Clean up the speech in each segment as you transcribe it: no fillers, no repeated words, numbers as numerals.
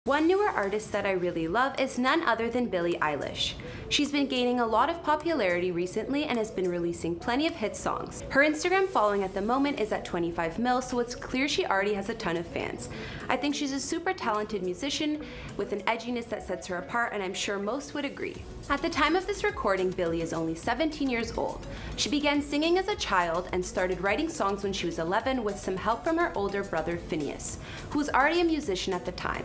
One newer artist that I really love is none other than Billie Eilish. She's been gaining a lot of popularity recently and has been releasing plenty of hit songs. Her Instagram following at the moment is at 25 mil, so it's clear she already has a ton of fans. I think she's a super talented musician with an edginess that sets her apart, and I'm sure most would agree. At the time of this recording, Billie is only 17 years old. She began singing as a child and started writing songs when she was 11 with some help from her older brother Phineas, who was already a musician at the time.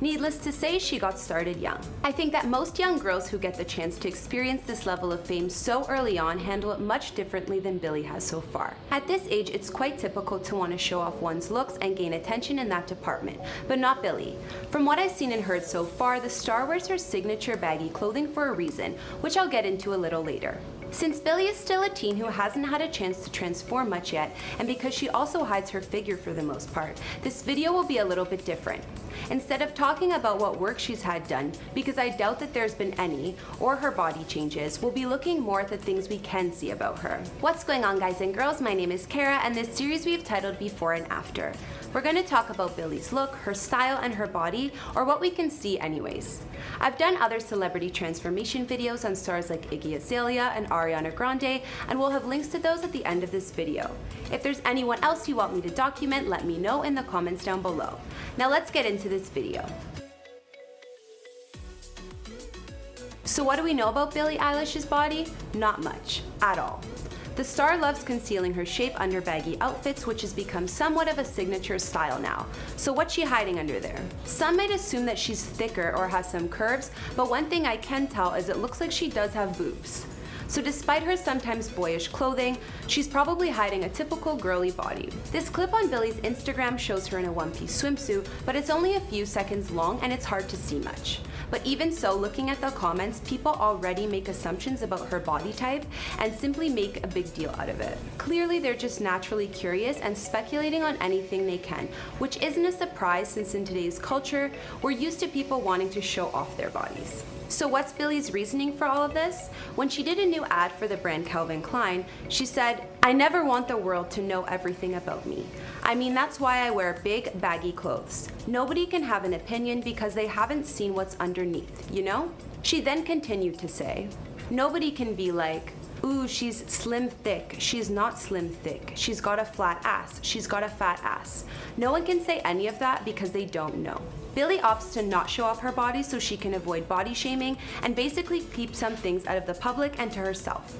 Needless to say, she got started young. I think that most young girls who get the chance to experience this level of fame so early on handle it much differently than Billie has so far. At this age, it's quite typical to want to show off one's looks and gain attention in that department, but not Billie. From what I've seen and heard so far, the star wears her signature baggy clothing for a reason, which I'll get into a little later. Since Billie is still a teen who hasn't had a chance to transform much yet, and because she also hides her figure for the most part, this video will be a little bit different. Instead of talking about what work she's had done, because I doubt that there's been any, or her body changes, we'll be looking more at the things we can see about her. What's going on, guys and girls? My name is Kara, and this series we've titled Before and After. We're going to talk about Billie's look, her style, and her body, or what we can see anyways. I've done other celebrity transformation videos on stars like Iggy Azalea and Ariana Grande, and we'll have links to those at the end of this video. If there's anyone else you want me to document, let me know in the comments down below. Now let's get into this video. So what do we know about Billie Eilish's body? Not much, at all. The star loves concealing her shape under baggy outfits, which has become somewhat of a signature style now. So what's she hiding under there? Some might assume that she's thicker or has some curves, but one thing I can tell is it looks like she does have boobs. So despite her sometimes boyish clothing, she's probably hiding a typical girly body. This clip on Billie's Instagram shows her in a one-piece swimsuit, but it's only a few seconds long and it's hard to see much. But even so, looking at the comments, people already make assumptions about her body type and simply make a big deal out of it. Clearly, they're just naturally curious and speculating on anything they can, which isn't a surprise since in today's culture, we're used to people wanting to show off their bodies. So what's Billie's reasoning for all of this? When she did a new ad for the brand Calvin Klein, she said, "I never want the world to know everything about me. I mean, that's why I wear big, baggy clothes. Nobody can have an opinion because they haven't seen what's underneath, you know?" She then continued to say, "Nobody can be like, ooh, she's slim thick. She's not slim thick. She's got a flat ass. She's got a fat ass. No one can say any of that because they don't know." Billie opts to not show off her body so she can avoid body shaming and basically keep some things out of the public and to herself.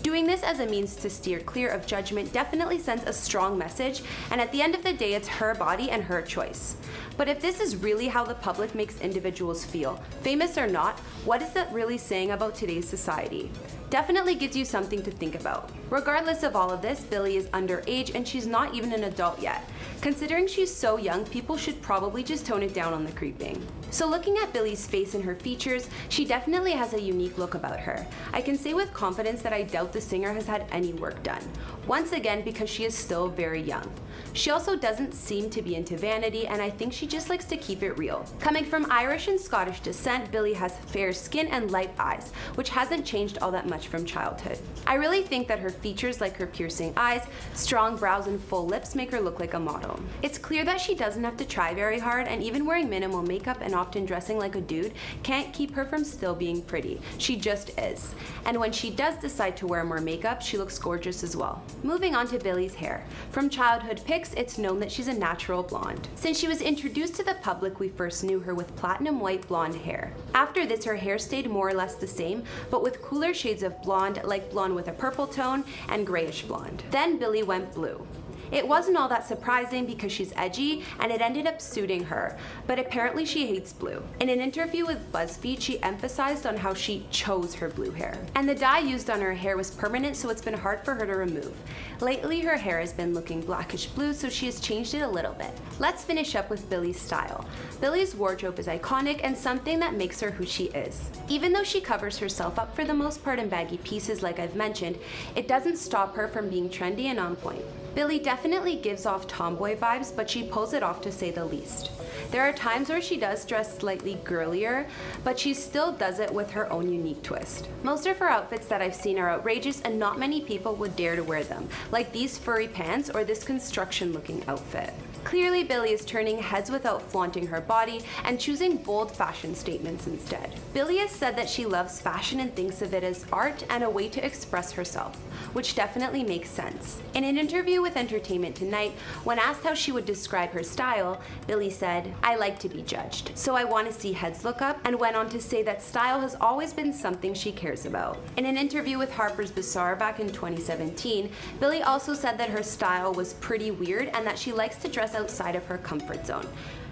Doing this as a means to steer clear of judgment definitely sends a strong message, and at the end of the day, it's her body and her choice. But if this is really how the public makes individuals feel, famous or not, what is that really saying about today's society? Definitely gives you something to think about. Regardless of all of this, Billie is underage and she's not even an adult yet. Considering she's so young, people should probably just tone it down on the creeping. So looking at Billie's face and her features, she definitely has a unique look about her. I can say with confidence that I doubt the singer has had any work done. Once again, because she is still very young. She also doesn't seem to be into vanity, and I think she just likes to keep it real. Coming from Irish and Scottish descent, Billie has fair skin and light eyes, which hasn't changed all that much from childhood. I really think that her features like her piercing eyes, strong brows, and full lips make her look like a model. It's clear that she doesn't have to try very hard, and even wearing minimal makeup and often dressing like a dude can't keep her from still being pretty. She just is. And when she does decide to wear more makeup, she looks gorgeous as well. Moving on to Billie's hair. From childhood pics, it's known that she's a natural blonde. Since she was introduced to the public, we first knew her with platinum white blonde hair. After this, her hair stayed more or less the same, but with cooler shades of blonde, like blonde with a purple tone and grayish blonde. Then Billie went blue. It wasn't all that surprising because she's edgy and it ended up suiting her, but apparently she hates blue. In an interview with BuzzFeed, she emphasized on how she chose her blue hair. And the dye used on her hair was permanent, so it's been hard for her to remove. Lately, her hair has been looking blackish blue, so she has changed it a little bit. Let's finish up with Billie's style. Billie's wardrobe is iconic and something that makes her who she is. Even though she covers herself up for the most part in baggy pieces like I've mentioned, it doesn't stop her from being trendy and on point. Billie definitely gives off tomboy vibes, but she pulls it off to say the least. There are times where she does dress slightly girlier, but she still does it with her own unique twist. Most of her outfits that I've seen are outrageous and not many people would dare to wear them, like these furry pants or this construction-looking outfit. Clearly, Billie is turning heads without flaunting her body and choosing bold fashion statements instead. Billie has said that she loves fashion and thinks of it as art and a way to express herself, which definitely makes sense. In an interview with Entertainment Tonight, when asked how she would describe her style, Billie said, "I like to be judged, so I want to see heads look up," and went on to say that style has always been something she cares about. In an interview with Harper's Bazaar back in 2017, Billie also said that her style was pretty weird and that she likes to dress outside of her comfort zone.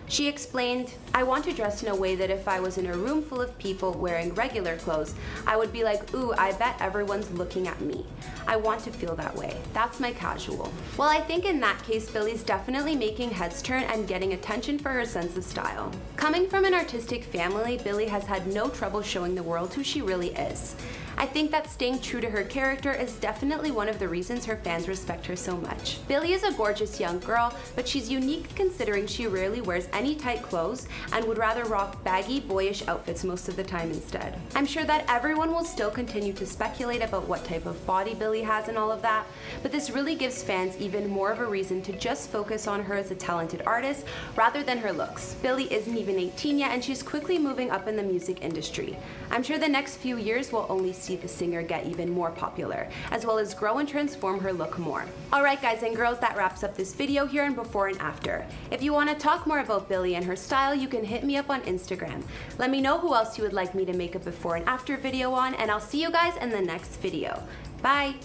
She explained, "I want to dress in a way that if I was in a room full of people wearing regular clothes, I would be like, ooh, I bet everyone's looking at me. I want to feel that way. That's my casual." Well, I think in that case, Billie's definitely making heads turn and getting attention for her sense of style. Coming from an artistic family, Billie has had no trouble showing the world who she really is. I think that staying true to her character is definitely one of the reasons her fans respect her so much. Billie is a gorgeous young girl, but she's unique considering she rarely wears any tight clothes and would rather rock baggy, boyish outfits most of the time instead. I'm sure that everyone will still continue to speculate about what type of body Billie has and all of that, but this really gives fans even more of a reason to just focus on her as a talented artist rather than her looks. Billie isn't even 18 yet and she's quickly moving up in the music industry. I'm sure the next few years will only see the singer get even more popular, as well as grow and transform her look more. Alright guys and girls, that wraps up this video here and before and after. If you want to talk more about Billie and her style, you can hit me up on Instagram. Let me know who else you would like me to make a before and after video on, and I'll see you guys in the next video. Bye!